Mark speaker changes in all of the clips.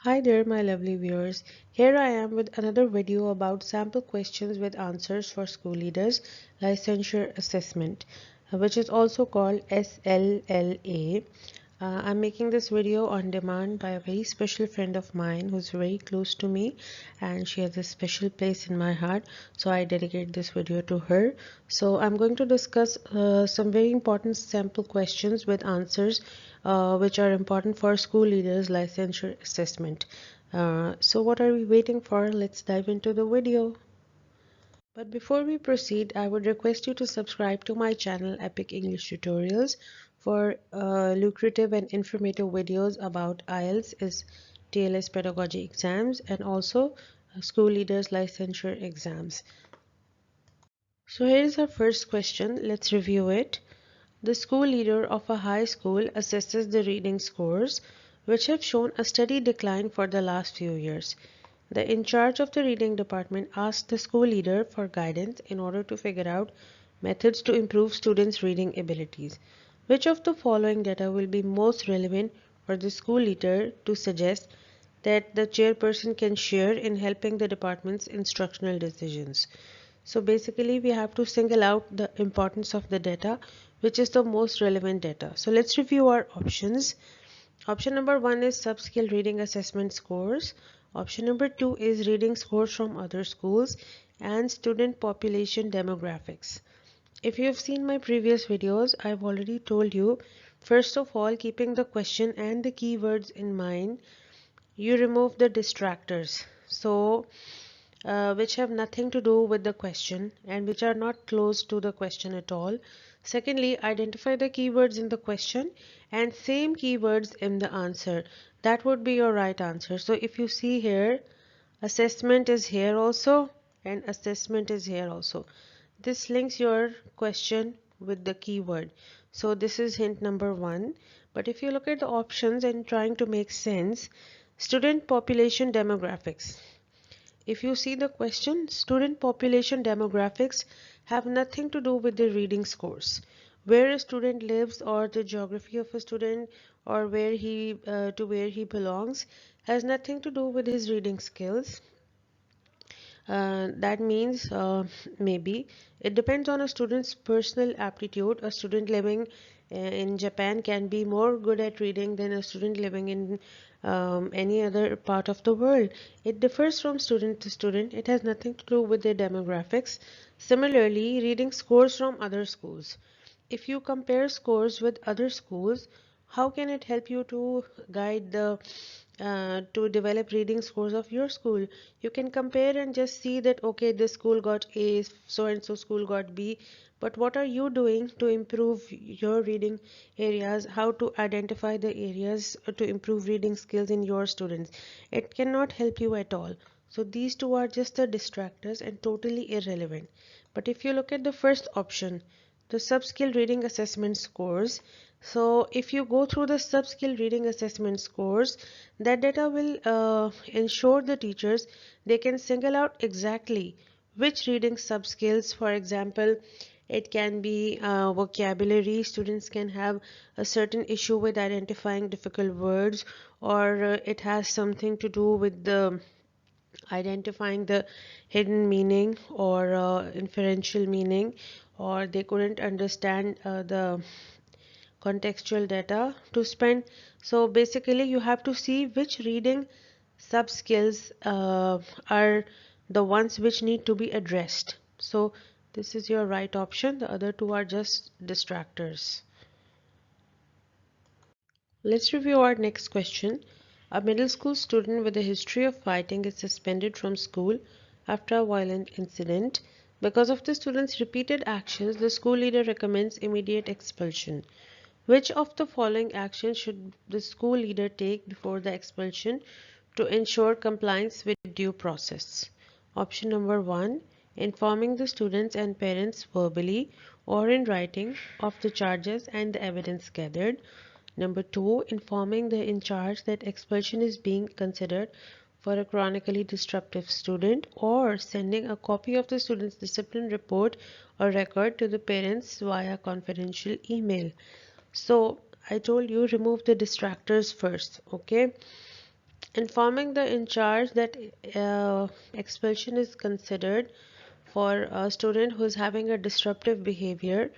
Speaker 1: Hi there, my lovely viewers. Here I am with another video about sample questions with answers for school leaders licensure assessment, which is also called SLLA. I'm making this video on demand by a very special friend of mine who's very close to me, and she has a special place in my heart, so I dedicate this video to her. So I'm going to discuss some very important sample questions with answers which are important for school leaders licensure assessment. So what are we waiting for? Let's dive into the video. But before we proceed, I would request you to subscribe to my channel Epic English Tutorials for lucrative and informative videos about IELTS is TLS pedagogy exams and also school leaders licensure exams. So here is our first question. Let's review it. The school leader of a high school assesses the reading scores, which have shown a steady decline for the last few years. The in charge of the reading department asks the school leader for guidance in order to figure out methods to improve students' reading abilities. Which of the following data will be most relevant for the school leader to suggest that the chairperson can share in helping the department's instructional decisions? So basically we have to single out the importance of the data, which is the most relevant data. So let's review our options. Option number 1 is sub-skill reading assessment scores. Option number 2 is reading scores from other schools and student population demographics. If you have seen my previous videos, I've already told you, first of all, keeping the question and the keywords in mind, you remove the distractors. So which have nothing to do with the question and which are not close to the question at all. Secondly, identify the keywords in the question and same keywords in the answer. That would be your right answer. So if you see here, assessment is here also and assessment is here also. This links your question with the keyword. So this is hint number 1. But if you look at the options and trying to make sense, student population demographics. If you see the question, student population demographics have nothing to do with the reading scores. Where a student lives or the geography of a student or where he belongs has nothing to do with his reading skills. That means maybe it depends on a student's personal aptitude. A student living in Japan can be more good at reading than a student living in any other part of the world. It differs from student to student. It has nothing to do with their demographics. Similarly, reading scores from other schools. If you compare scores with other schools, how can it help you to guide the to develop reading scores of your school? You can compare and just see that okay, this school got A, so and so school got B, but what are you doing to improve your reading areas? How to identify the areas to improve reading skills in your students? It cannot help you at all. So these two are just the distractors and totally irrelevant. But if you look at the first option, the sub-skill reading assessment scores. So if you go through the sub-skill reading assessment scores, that data will ensure the teachers they can single out exactly which reading sub-skills. For example, it can be vocabulary. Students can have a certain issue with identifying difficult words, or it has something to do with the identifying the hidden meaning or inferential meaning, or they couldn't understand the contextual data to spend. So basically you have to see which reading sub skills are the ones which need to be addressed. So this is your right option, the other two are just distractors. Let's review our next question. A middle school student with a history of fighting is suspended from school after a violent incident. Because of the student's repeated actions, the school leader recommends immediate expulsion. Which of the following actions should the school leader take before the expulsion to ensure compliance with due process? Option number 1, informing the students and parents verbally or in writing of the charges and the evidence gathered. Number 2, informing the in charge that expulsion is being considered for a chronically disruptive student, or sending a copy of the student's discipline report or record to the parents via confidential email. So I told you remove the distractors first, okay? Informing the in charge that expulsion is considered for a student who is having a disruptive behavior.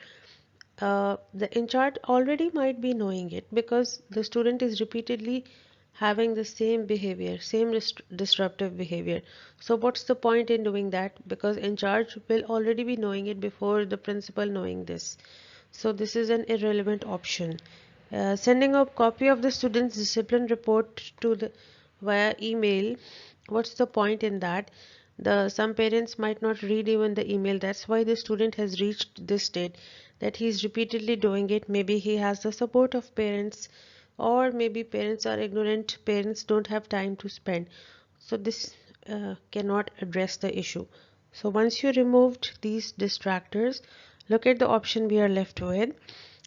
Speaker 1: The in charge already might be knowing it because the student is repeatedly having the same behavior, same disruptive behavior. So what's the point in doing that? Because in charge will already be knowing it before the principal knowing this. So this is an irrelevant option. Sending a copy of the student's discipline report to the via email. What's the point in that? Some parents might not read even the email. That's why the student has reached this state that he's repeatedly doing it. Maybe he has the support of parents, or maybe parents are ignorant. Parents don't have time to spend. So this cannot address the issue. So once you removed these distractors, look at the option we are left with.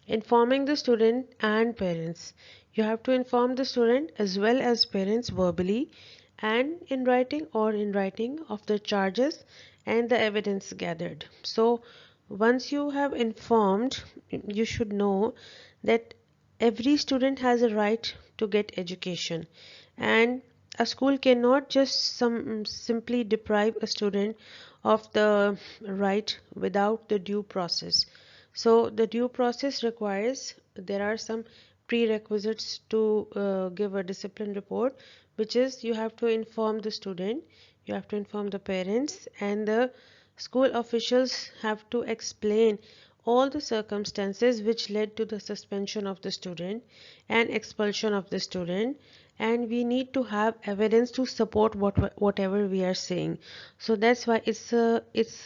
Speaker 1: Informing the student and parents. You have to inform the student as well as parents verbally and in writing of the charges and the evidence gathered. So once you have informed, you should know that every student has a right to get education, and a school cannot just simply deprive a student of the right without the due process. So the due process requires there are some prerequisites to give a discipline report, which is you have to inform the student, you have to inform the parents, and the school officials have to explain all the circumstances which led to the suspension of the student and expulsion of the student, and we need to have evidence to support whatever we are saying. So that's why it's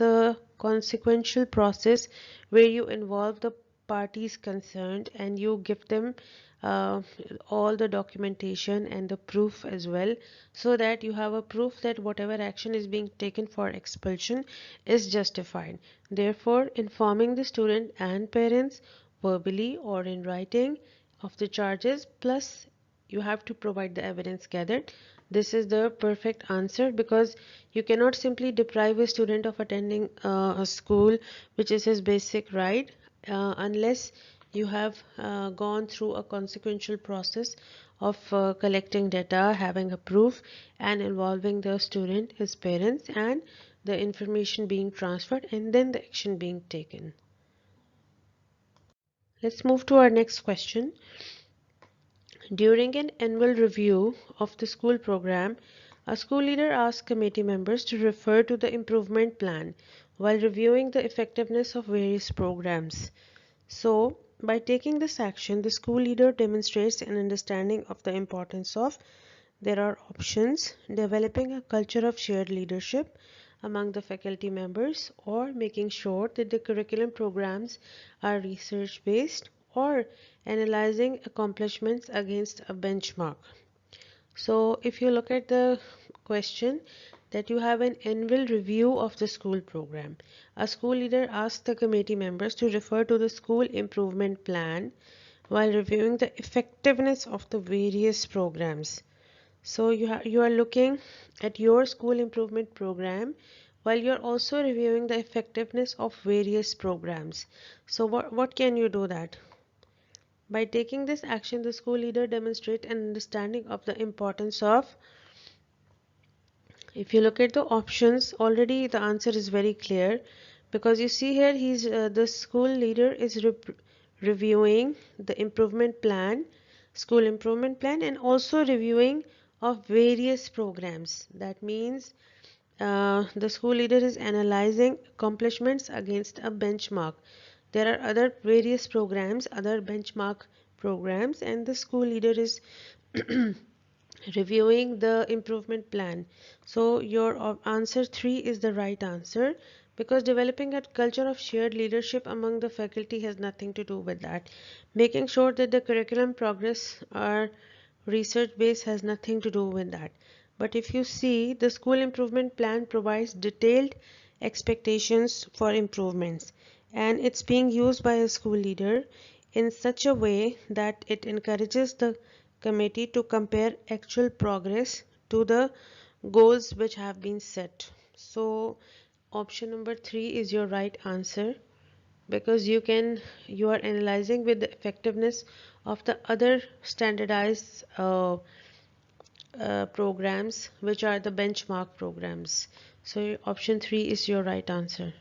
Speaker 1: a consequential process where you involve the parties concerned and you give them uh, all the documentation and the proof as well, so that you have a proof that whatever action is being taken for expulsion is justified. Therefore, informing the student and parents verbally or in writing of the charges, plus you have to provide the evidence gathered. This is the perfect answer, because you cannot simply deprive a student of attending a school which is his basic right unless you have gone through a consequential process of collecting data, having a proof, and involving the student, his parents, and the information being transferred, and then the action being taken. Let's move to our next question. During an annual review of the school program, a school leader asked committee members to refer to the improvement plan while reviewing the effectiveness of various programs. So, by taking this action, the school leader demonstrates an understanding of the importance of there are options, developing a culture of shared leadership among the faculty members, or making sure that the curriculum programs are research based, or analyzing accomplishments against a benchmark. So if you look at the question, that you have an annual review of the school program. A school leader asks the committee members to refer to the school improvement plan while reviewing the effectiveness of the various programs. So you are looking at your school improvement program while you're also reviewing the effectiveness of various programs. So what can you do that? By taking this action, the school leader demonstrates an understanding of the importance of. If you look at the options, already the answer is very clear, because you see here the school leader is reviewing the improvement plan, school improvement plan, and also reviewing of various programs. That means the school leader is analyzing accomplishments against a benchmark. There are other various programs, other benchmark programs, and the school leader is reviewing the improvement plan. So your answer 3 is the right answer, because developing a culture of shared leadership among the faculty has nothing to do with that. Making sure that the curriculum progress are research based has nothing to do with that. But if you see, the school improvement plan provides detailed expectations for improvements, and it's being used by a school leader in such a way that it encourages the committee to compare actual progress to the goals which have been set. So option number 3 is your right answer, because you are analyzing with the effectiveness of the other standardized programs which are the benchmark programs. So option 3 is your right answer.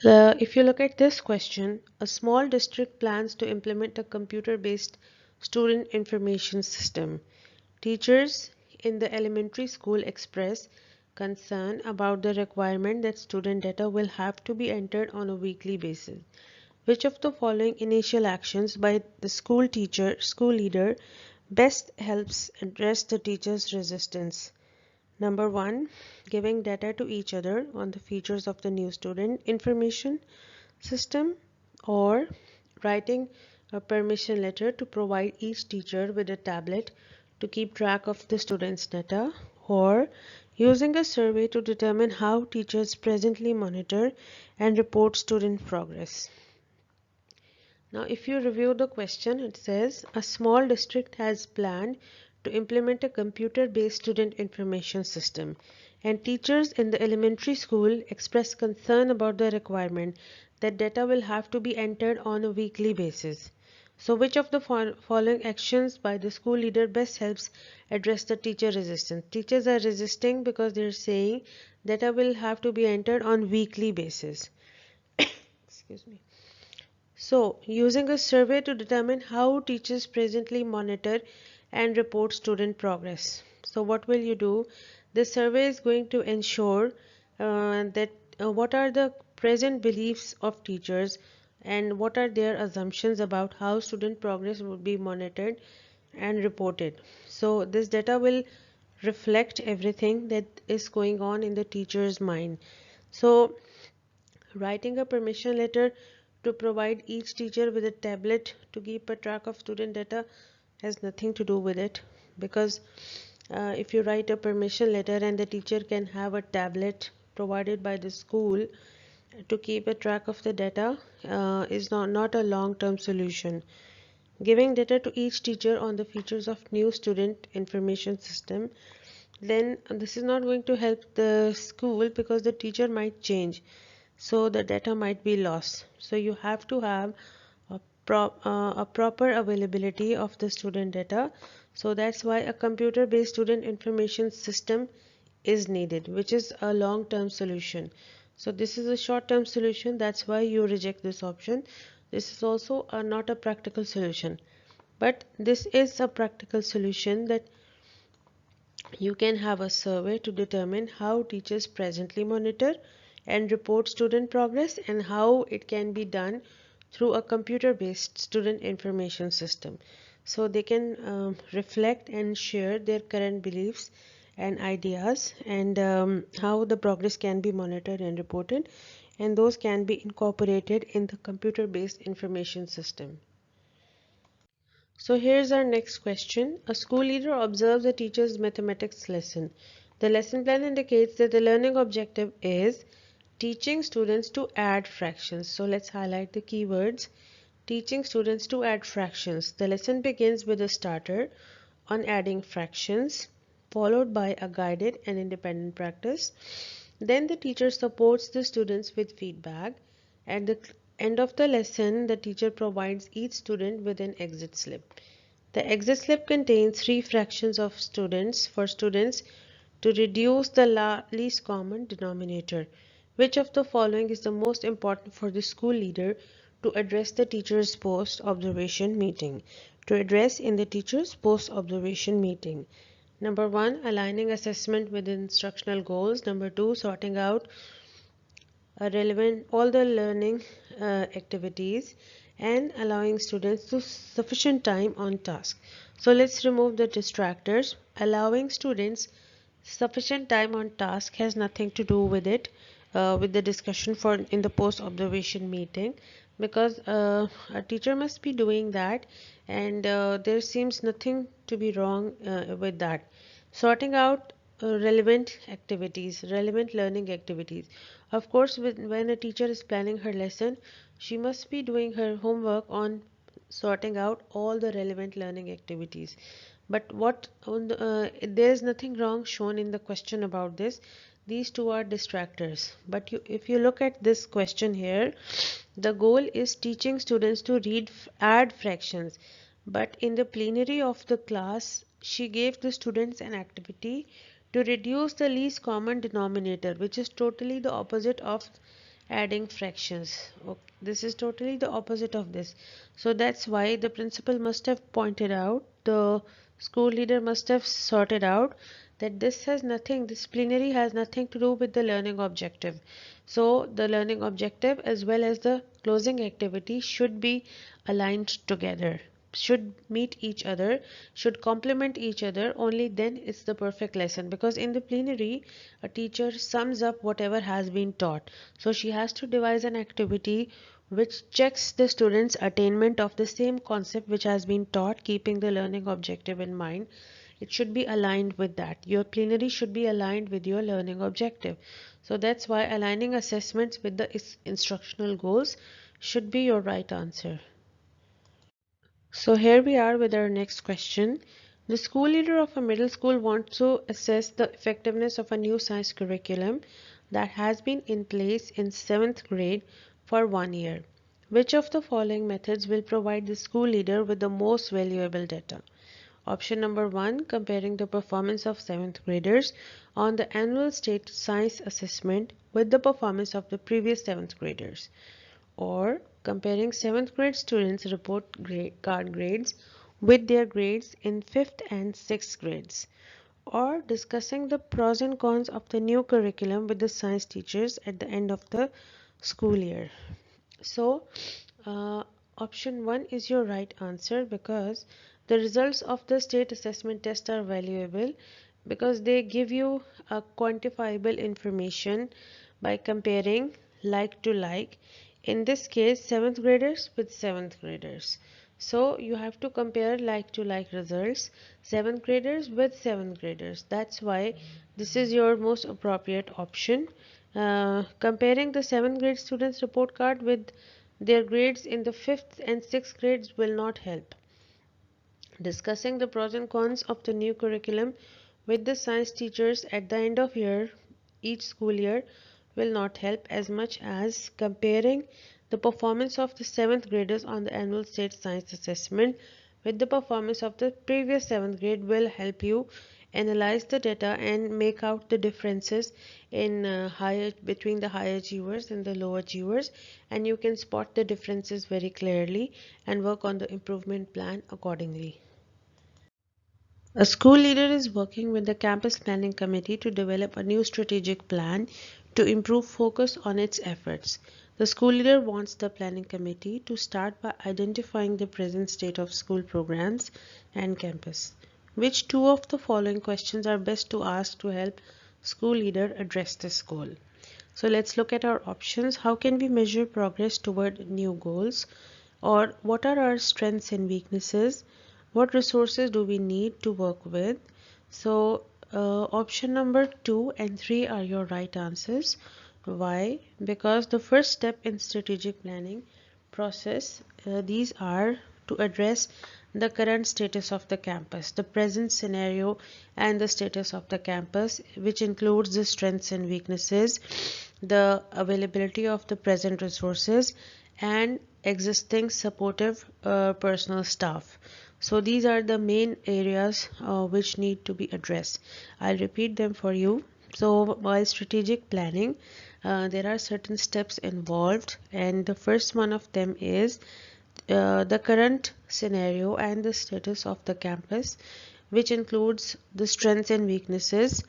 Speaker 1: If you look at this question, a small district plans to implement a computer-based student information system. Teachers in the elementary school express concern about the requirement that student data will have to be entered on a weekly basis. Which of the following initial actions by the school leader best helps address the teacher's resistance? Number 1, giving data to each other on the features of the new student information system, or writing a permission letter to provide each teacher with a tablet to keep track of the students' data, or using a survey to determine how teachers presently monitor and report student progress. Now, if you review the question, it says a small district has planned to implement a computer-based student information system, and teachers in the elementary school express concern about the requirement that data will have to be entered on a weekly basis. So, which of the following actions by the school leader best helps address the teacher resistance? Teachers are resisting because they're saying data will have to be entered on weekly basis. Excuse me. So, using a survey to determine how teachers presently monitor and report student progress. So, what will you do? This survey is going to ensure that what are the present beliefs of teachers and what are their assumptions about how student progress would be monitored and reported. So, this data will reflect everything that is going on in the teacher's mind. So, writing a permission letter to provide each teacher with a tablet to keep a track of student data has nothing to do with it, because if you write a permission letter and the teacher can have a tablet provided by the school to keep a track of the data is not a long-term solution. Giving data to each teacher on the features of new student information system, then this is not going to help the school because the teacher might change, so the data might be lost. So you have to have a proper availability of the student data. So that's why a computer based student information system is needed, which is a long term solution. So this is a short term solution, that's why you reject this option. This is also not a practical solution, but this is a practical solution, that you can have a survey to determine how teachers presently monitor and report student progress, and how it can be done through a computer-based student information system. So they can reflect and share their current beliefs and ideas, and how the progress can be monitored and reported, and those can be incorporated in the computer-based information system. So here's our next question. A school leader observes a teacher's mathematics lesson. The lesson plan indicates that the learning objective is teaching students to add fractions. So let's highlight the keywords. Teaching students to add fractions. The lesson begins with a starter on adding fractions, followed by a guided and independent practice. Then the teacher supports the students with feedback. At the end of the lesson, the teacher provides each student with an exit slip. The exit slip contains three fractions of students for students to reduce the least common denominator. Which of the following is the most important for the school leader to address the teacher's post-observation meeting? To address in the teacher's post-observation meeting. Number 1, aligning assessment with instructional goals. Number 2, sorting out relevant all the learning activities, and allowing students to sufficient time on task. So let's remove the distractors. Allowing students sufficient time on task has nothing to do with it, with the discussion for in the post observation meeting, because a teacher must be doing that, and there seems nothing to be wrong with that. Sorting out relevant learning activities. Of course, when a teacher is planning her lesson, she must be doing her homework on sorting out all the relevant learning activities. But there is nothing wrong shown in the question about this. These two are distractors. But if you look at this question here, the goal is teaching students to add fractions. But in the plenary of the class, she gave the students an activity to reduce the least common denominator, which is totally the opposite of adding fractions. Okay, this is totally the opposite of this. So that's why the principal must have pointed out, the school leader must have sorted out that this plenary has nothing to do with the learning objective. So the learning objective as well as the closing activity should be aligned together, should meet each other, should complement each other. Only then it's the perfect lesson, because in the plenary a teacher sums up whatever has been taught. So she has to devise an activity which checks the students' attainment of the same concept which has been taught, keeping the learning objective in mind. It should be aligned with that. Your plenary should be aligned with your learning objective. So that's why aligning assessments with the instructional goals should be your right answer. So here we are with our next question. The school leader of a middle school wants to assess the effectiveness of a new science curriculum that has been in place in 7th grade for 1 year. Which of the following methods will provide the school leader with the most valuable data? Option number 1, comparing the performance of 7th graders on the annual state science assessment with the performance of the previous 7th graders, or comparing 7th grade students' report card grades with their grades in 5th and 6th grades, or discussing the pros and cons of the new curriculum with the science teachers at the end of the school year. So, uh, option 1 is your right answer, because the results of the state assessment test are valuable because they give you a quantifiable information by comparing like to like. In this case, 7th graders with 7th graders. So you have to compare like to like results, 7th graders with 7th graders. That's why this is your most appropriate option. Comparing the 7th grade students' report card with their grades in the 5th and 6th grades will not help. Discussing the pros and cons of the new curriculum with the science teachers at the end of each school year will not help as much as comparing the performance of the 7th graders on the annual state science assessment with the performance of the previous 7th grade will help you analyze the data and make out the differences in higher between the high achievers and the low achievers, and you can spot the differences very clearly and work on the improvement plan accordingly. A school leader is working with the campus planning committee to develop a new strategic plan to improve focus on its efforts. The school leader wants the planning committee to start by identifying the present state of school programs and campus. Which two of the following questions are best to ask to help school leader address this goal? So let's look at our options. How can we measure progress toward new goals? Or what are our strengths and weaknesses? What resources do we need to work with? So option number 2 and 3 are your right answers. Why? Because the first step in strategic planning process, these are to address the current status of the campus, the present scenario and the status of the campus, which includes the strengths and weaknesses, the availability of the present resources, and existing supportive personal staff. So these are the main areas which need to be addressed. I'll repeat them for you. So while strategic planning, there are certain steps involved, and the first one of them is the current scenario and the status of the campus, which includes the strengths and weaknesses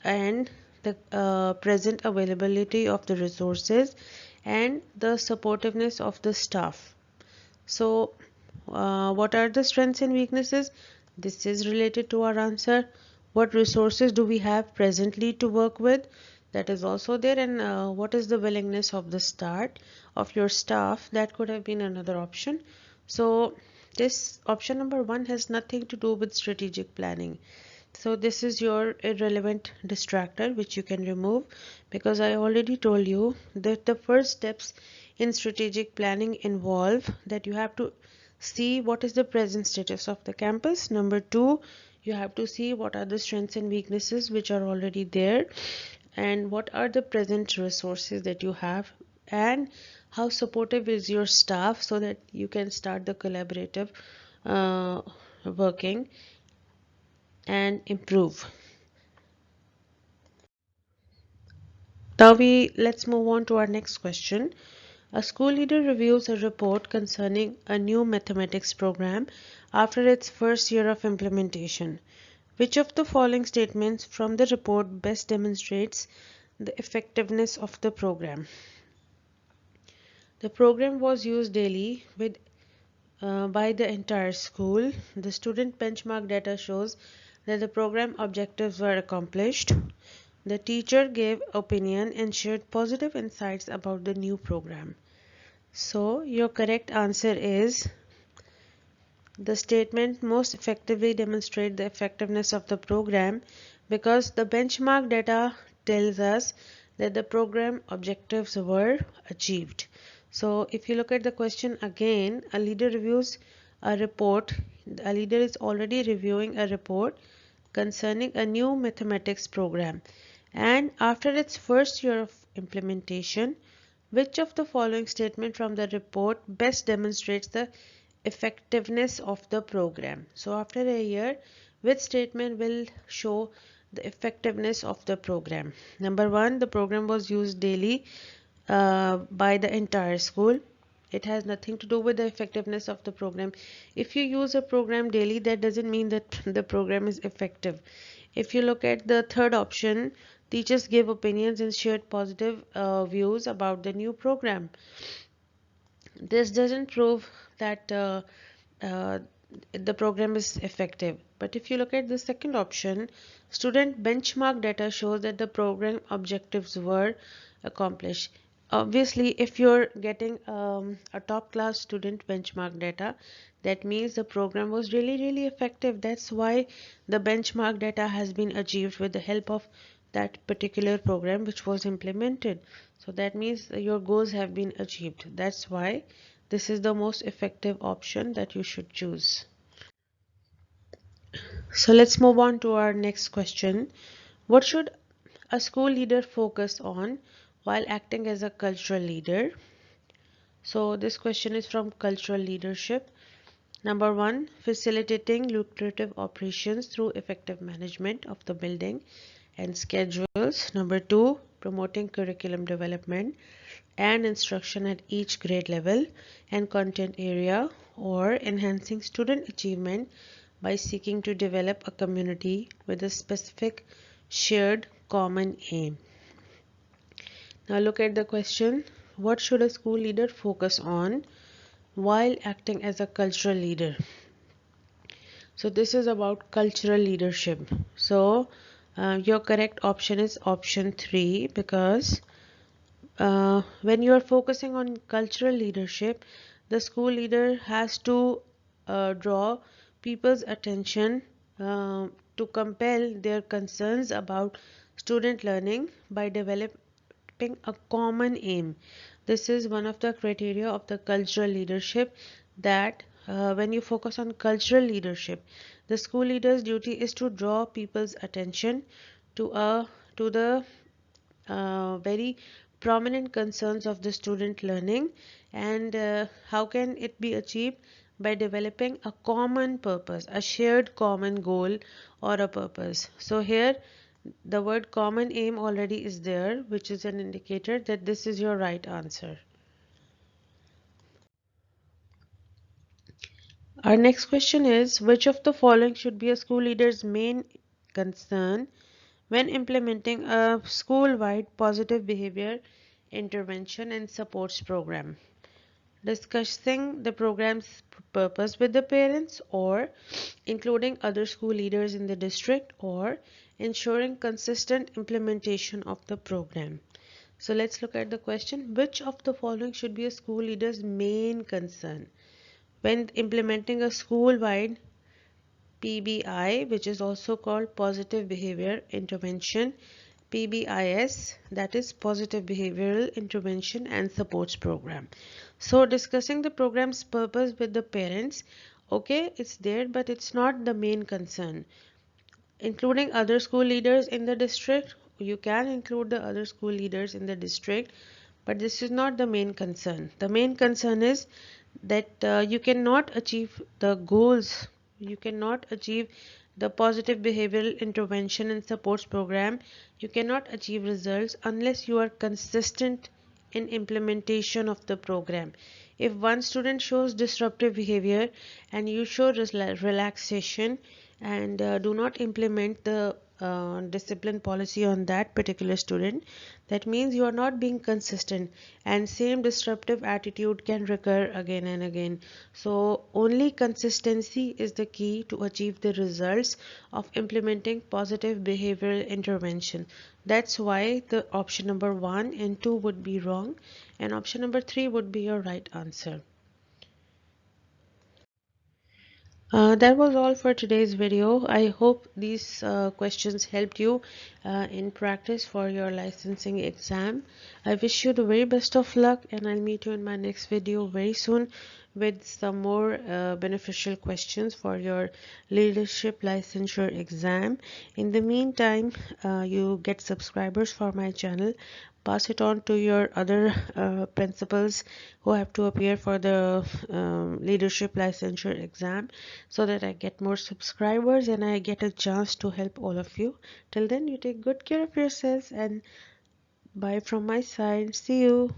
Speaker 1: and the present availability of the resources and the supportiveness of the staff. So what are the strengths and weaknesses? This is related to our answer. What resources do we have presently to work with? That is also there. And what is the willingness of the start of your staff? That could have been another option. So this option number 1 has nothing to do with strategic planning. So this is your irrelevant distractor which you can remove, because I already told you that the first steps in strategic planning involve that you have to see what is the present status of the campus. Number 2, you have to see what are the strengths and weaknesses which are already there, and what are the present resources that you have, and how supportive is your staff so that you can start the collaborative working. and improve. Now let's move on to our next question. A school leader reviews a report concerning a new mathematics program after its first year of implementation. Which of the following statements from the report best demonstrates the effectiveness of the program? The program was used daily by the entire school. The student benchmark data shows that the program objectives were accomplished. The teacher gave opinion and shared positive insights about the new program. So your correct answer is the statement most effectively demonstrate the effectiveness of the program because the benchmark data tells us that the program objectives were achieved. So if you look at the question again, a leader reviews a report. A leader is already reviewing a report concerning a new mathematics program. And after its first year of implementation, which of the following statement from the report best demonstrates the effectiveness of the program? So after a year, which statement will show the effectiveness of the program? Number one, the program was used daily by the entire school. It has nothing to do with the effectiveness of the program. If you use a program daily, that doesn't mean that the program is effective. If you look at the third option, teachers gave opinions and shared positive views about the new program. This doesn't prove that uh, the program is effective. But if you look at the second option, student benchmark data shows that the program objectives were accomplished. Obviously, if you're getting a top class student benchmark data, that means the program was really effective. That's why the benchmark data has been achieved with the help of that particular program which was implemented. So that means your goals have been achieved. That's why this is the most effective option that you should choose. So let's move on to our next question. What should a school leader focus on while acting as a cultural leader? So this question is from cultural leadership. Number one, facilitating lucrative operations through effective management of the building and schedules. Number two, promoting curriculum development and instruction at each grade level and content area, or enhancing student achievement by seeking to develop a community with a specific shared common aim. Now look at the question. What should a school leader focus on while acting as a cultural leader? So this is about cultural leadership. So your correct option is option 3 because when you are focusing on cultural leadership, the school leader has to draw people's attention to compel their concerns about student learning by developing a common aim. This is one of the criteria of the cultural leadership that when you focus on cultural leadership, the school leader's duty is to draw people's attention to the very prominent concerns of the student learning, and how can it be achieved by developing a common purpose, a shared common goal or a purpose. So here the word common aim already is there, which is an indicator that this is your right answer. Our next question is, which of the following should be a school leader's main concern when implementing a school-wide positive behavior intervention and supports program? Discussing the program's purpose with the parents, or including other school leaders in the district, or ensuring consistent implementation of the program. So let's look at the question. Which of the following should be a school leader's main concern when implementing a school-wide PBI, which is also called Positive Behavior Intervention, PBIS, that is Positive Behavioral Intervention and Supports Program. So discussing the program's purpose with the parents, okay, it's there, but it's not the main concern. Including other school leaders in the district, you can include the other school leaders in the district, but this is not the main concern. The main concern is that you cannot achieve the goals, you cannot achieve the positive behavioral intervention and supports program, you cannot achieve results unless you are consistent in implementation of the program. If one student shows disruptive behavior and you show relaxation and do not implement the discipline policy on that particular student, that means you are not being consistent, and same disruptive attitude can recur again and again. So only consistency is the key to achieve the results of implementing positive behavioral intervention. That's why the option number 1 and 2 would be wrong, and option number 3 would be your right answer. That was all for today's video. I hope these questions helped you in practice for your licensing exam. I wish you the very best of luck, and I'll meet you in my next video very soon with some more beneficial questions for your leadership licensure exam. In the meantime, you get subscribers for my channel. Pass it on to your other principals who have to appear for the leadership licensure exam, so that I get more subscribers and I get a chance to help all of you. Till then, you take good care of yourselves, and bye from my side. See you.